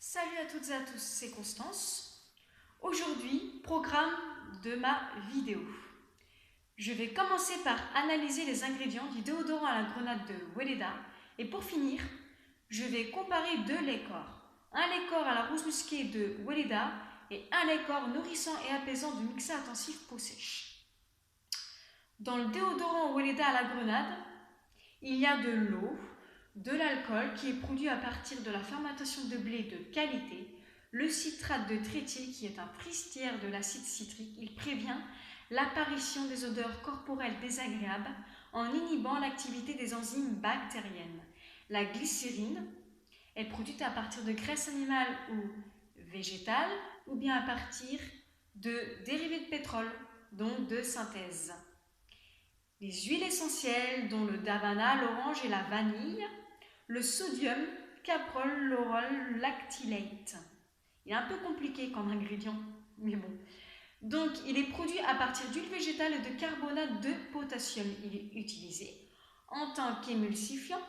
Salut à toutes et à tous, c'est Constance. Aujourd'hui, programme de ma vidéo. Je vais commencer par analyser les ingrédients du déodorant à la grenade de Weleda et pour finir, je vais comparer deux laits corps. Un lait corps à la rose musquée de Weleda et un lait corps nourrissant et apaisant du mixer intensif peau sèche. Dans le déodorant Weleda à la grenade, il y a de l'eau, de l'alcool qui est produit à partir de la fermentation de blé de qualité, le citrate de trétyl qui est un fristière de l'acide citrique. Il prévient l'apparition des odeurs corporelles désagréables en inhibant l'activité des enzymes bactériennes. La glycérine est produite à partir de graisse animale ou végétale ou bien à partir de dérivés de pétrole, donc de synthèse. Les huiles essentielles dont le davana, l'orange et la vanille, le sodium, caprol, laurol, lactylate. Il est un peu compliqué comme ingrédient, mais bon. Donc, il est produit à partir d'huile végétale et de carbonate de potassium. Il est utilisé en tant qu'émulsifiant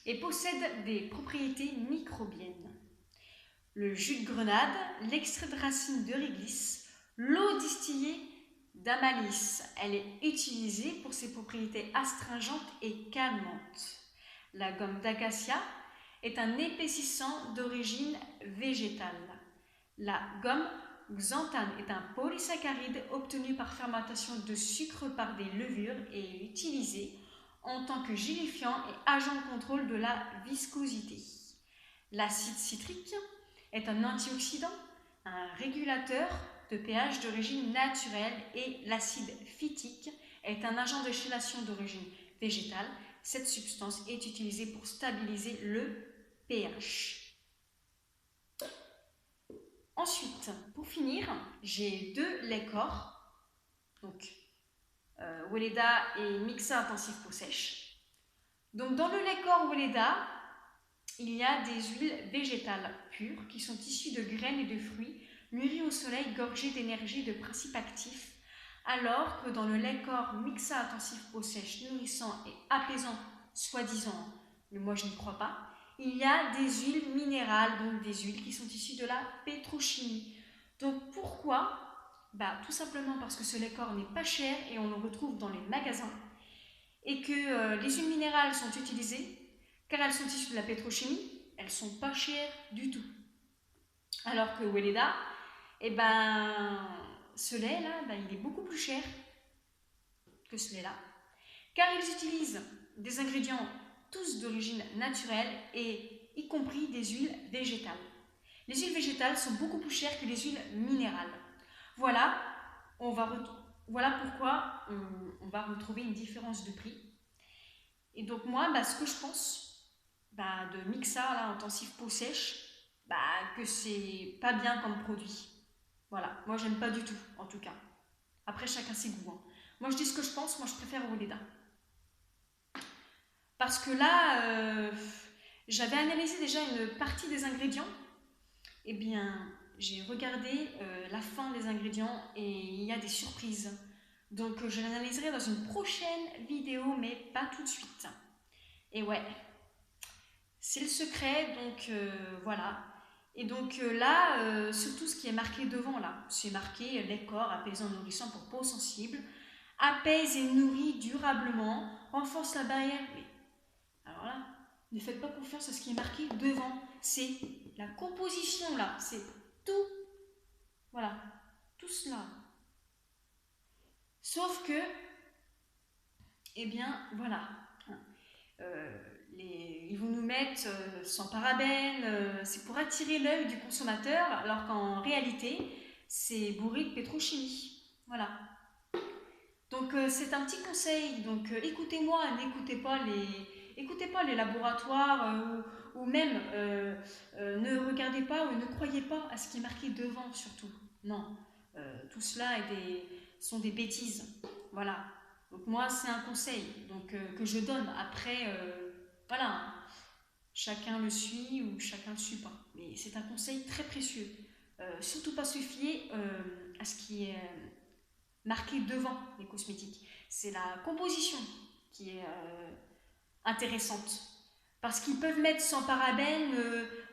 et possède des propriétés microbiennes. Le jus de grenade, l'extrait de racine de réglisse, l'eau distillée d'Amalis. Elle est utilisée pour ses propriétés astringentes et calmantes. La gomme d'acacia est un épaississant d'origine végétale. La gomme xanthane est un polysaccharide obtenu par fermentation de sucre par des levures et est utilisé en tant que gélifiant et agent de contrôle de la viscosité. L'acide citrique est un antioxydant, un régulateur de pH d'origine naturelle et l'acide phytique est un agent de chélation d'origine végétale. Cette substance est utilisée pour stabiliser le pH. Ensuite, pour finir, j'ai deux laits corps, donc Weleda et Mixer intensif peau sèche. Donc dans le lait corps Weleda, il y a des huiles végétales pures qui sont issues de graines et de fruits mûris au soleil gorgés d'énergie et de principes actifs, alors que dans le lait corps Mixer intensif peau sèche nourrissant et apaisant, soi-disant, mais moi je n'y crois pas, il y a des huiles minérales, donc des huiles qui sont issues de la pétrochimie. Donc pourquoi ? Tout simplement parce que ce lait corps n'est pas cher et on le retrouve dans les magasins et que les huiles minérales sont utilisées car elles sont issues de la pétrochimie, elles ne sont pas chères du tout. Alors que Weleda, ce lait-là, il est beaucoup plus cher que ce lait-là, car ils utilisent des ingrédients tous d'origine naturelle et y compris des huiles végétales. Les huiles végétales sont beaucoup plus chères que les huiles minérales. Voilà pourquoi on va retrouver une différence de prix. Et donc moi, ce que je pense de Mixa là, intensif peau sèche, que c'est pas bien comme produit. Voilà, moi j'aime pas du tout en tout cas. Après chacun ses goûts. Hein. Moi je dis ce que je pense, moi je préfère Weleda. Parce que là, j'avais analysé déjà une partie des ingrédients. Eh bien, j'ai regardé la fin des ingrédients et il y a des surprises. Donc je l'analyserai dans une prochaine vidéo, mais pas tout de suite. Et ouais, c'est le secret, donc voilà. Et donc là, surtout ce qui est marqué devant là, c'est marqué lait corps apaisant nourrissant pour peau sensible, apaise et nourrit durablement, renforce la barrière. Oui. Alors là, ne faites pas confiance à ce qui est marqué devant, c'est la composition là, c'est tout, voilà, tout cela. Sauf que, eh bien, voilà. Ils vont nous mettre sans parabènes, c'est pour attirer l'œil du consommateur, alors qu'en réalité, c'est bourré de pétrochimie. Voilà. Donc c'est un petit conseil, donc écoutez-moi, écoutez pas les laboratoires ou même ne regardez pas ou ne croyez pas à ce qui est marqué devant surtout. Non, tout cela sont des bêtises. Voilà. Donc moi c'est un conseil que je donne. Après, voilà, chacun le suit ou chacun ne le suit pas. Mais c'est un conseil très précieux. Surtout pas se fier à ce qui est marqué devant les cosmétiques. C'est la composition qui est intéressante. Parce qu'ils peuvent mettre sans parabènes,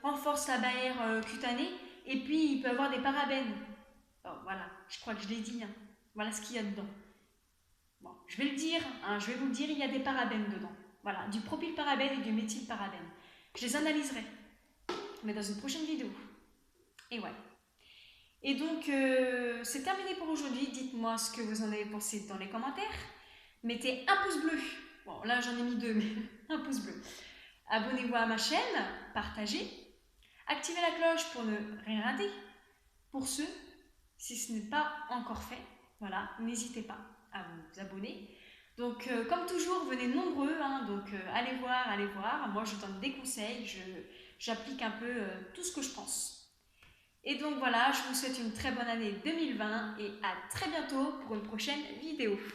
renforce la barrière cutanée, et puis il peut avoir des parabènes. Oh, voilà, je crois que je l'ai dit, hein. Voilà ce qu'il y a dedans. Bon, je vais le dire, hein, je vais vous le dire, il y a des parabènes dedans. Voilà, du propylparabène et du méthylparabène. Je les analyserai, mais dans une prochaine vidéo. Et ouais. Et donc, c'est terminé pour aujourd'hui. Dites-moi ce que vous en avez pensé dans les commentaires. Mettez un pouce bleu. Bon, là, j'en ai mis deux, mais un pouce bleu. Abonnez-vous à ma chaîne, partagez. Activez la cloche pour ne rien rater. Pour ceux, si ce n'est pas encore fait, voilà, n'hésitez pas à vous abonner. Donc, comme toujours, venez nombreux, hein, donc allez voir. Moi, je donne des conseils, j'applique un peu tout ce que je pense. Et donc voilà, je vous souhaite une très bonne année 2020 et à très bientôt pour une prochaine vidéo.